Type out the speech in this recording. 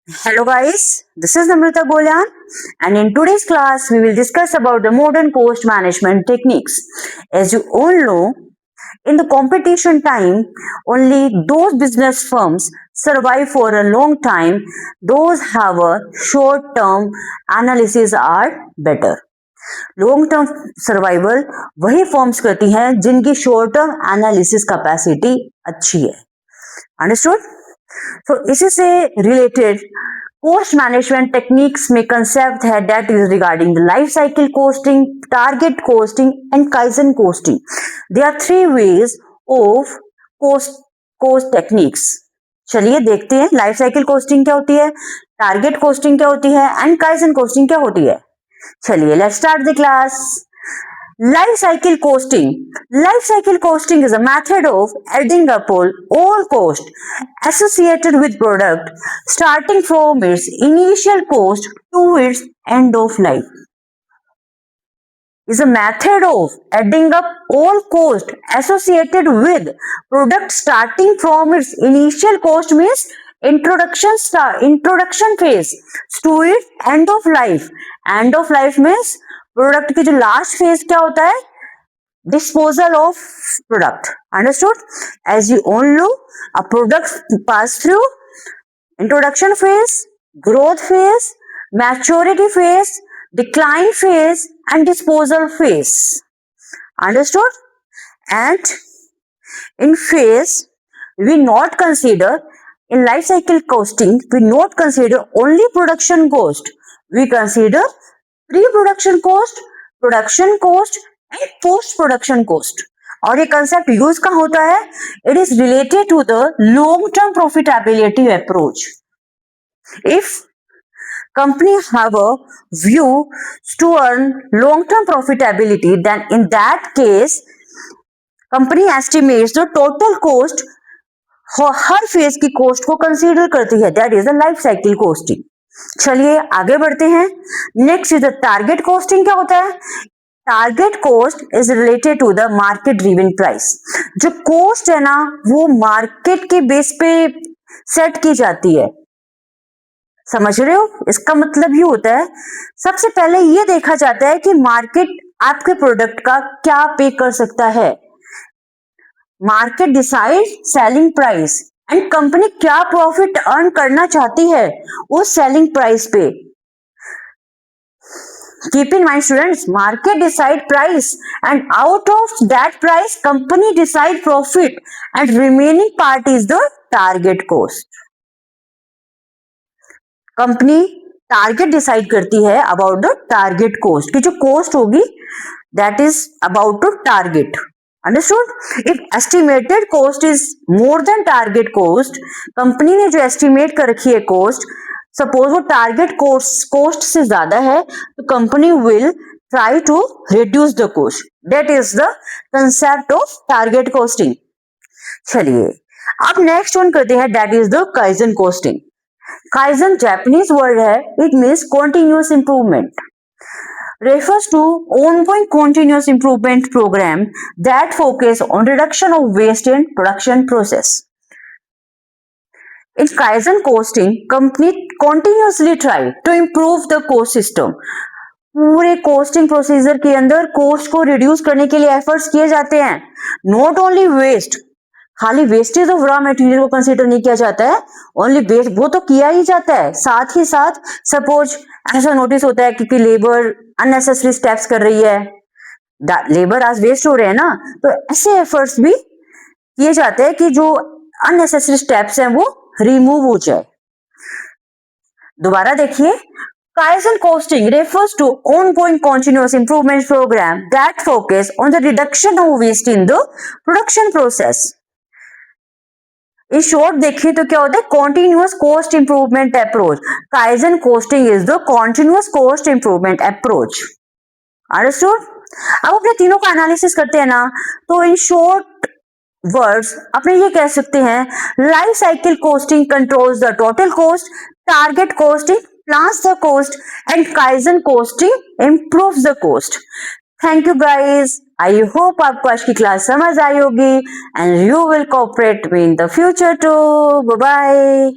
Hello guys, this is Namrata Golyan and in today's class we will discuss about the modern cost management techniques. As you all know, in the competition time, only those business firms survive for a long time, those have a short term analysis are better. Long term survival वही forms करती हैं जिनकी short term analysis capacity अच्छी है. Understood? तो इसी से related cost management techniques में कंसेप्ट है that is regarding the life cycle costing, target costing and kaizen costing. They are three ways of cost techniques. चलिए देखते हैं लाइफ साइकिल कोस्टिंग क्या होती है, टारगेट कोस्टिंग क्या होती है एंड काइजन कोस्टिंग क्या होती है. चलिए let's start the class. Life cycle costing. Life cycle costing is a method of adding up all cost associated with product starting from its initial cost to its end of life. Is a method of adding up all cost associated with product starting from its initial cost means introduction phase to its end of life. End of life means product की जो last phase क्या होता है, disposal of product. Understood? As you all know, a product pass through introduction phase, growth phase, maturity phase, decline phase and disposal phase. Understood? And in phase we not consider, in life cycle costing we not consider only production cost, we consider pre production cost, production cost and post production cost. और ये concept use कहाँ होता है? It is related to the long term profitability approach. If company have a view to earn long term profitability, then in that case company estimates the total cost, हर phase की cost को consider करती है. That is the life cycle costing. चलिए आगे बढ़ते हैं. Next is the target costing. क्या होता है? Target cost is related to the market driven price. जो कॉस्ट है ना वो मार्केट के बेस पे सेट की जाती है. समझ रहे हो? इसका मतलब ये होता है सबसे पहले ये देखा जाता है कि मार्केट आपके प्रोडक्ट का क्या पे कर सकता है. Market decide selling price and company क्या प्रॉफिट अर्न करना चाहती है उस सेलिंग प्राइस पे. Keep in mind students, market decide price and out of that price company decide profit and remaining part is the target cost. Company target decide करती है about the target cost, की जो cost होगी that is about the target. Understood? If estimated cost is more than target cost, company ने जो estimate कर रखी है कॉस्ट, सपोज वो टारगेट कॉस्ट से ज्यादा है तो company will try to reduce the cost. That is the concept of target costing. चलिए अब नेक्स्ट वन करते हैं that is the kaizen costing. Kaizen Japanese word है, it means continuous improvement. refers to ongoing continuous improvement program that focus on reduction of waste in production process. In Kaizen costing, company continuously try to improve the cost system. पूरे costing procedure के अंदर coast को reduce करने के लिए efforts किए जाते हैं. नॉट ओनली वेस्ट, खाली वेस्टेज ऑफ रॉ मटेरियल को कंसीडर नहीं किया जाता है, ओनली वेस्ट वो तो किया ही जाता है, साथ ही साथ सपोज ऐसा नोटिस होता है कि लेबर अननेसेसरी स्टेप्स कर रही है, लेबर आज वेस्ट हो रहे हैं ना, तो ऐसे एफर्ट्स भी किए जाते हैं कि जो अननेसेसरी स्टेप्स हैं वो रिमूव हो जाए. दोबारा देखिए, Kaizen costing refers to ongoing continuous improvement program that focus on the reduction of waste in the production process. In short देखिए तो क्या होता है? Continuous cost improvement approach. Kaizen costing is the continuous cost improvement approach. Understood? अब अपने तीनों का analysis करते हैं ना, तो इन शॉर्ट वर्ड्स अपने ये कह सकते हैं, life cycle costing controls the total cost, target costing plans the cost and Kaizen costing improves the cost. Thank you guys. I hope आपको आज की क्लास समझ आई होगी and you will cooperate me in the future too. Bye bye.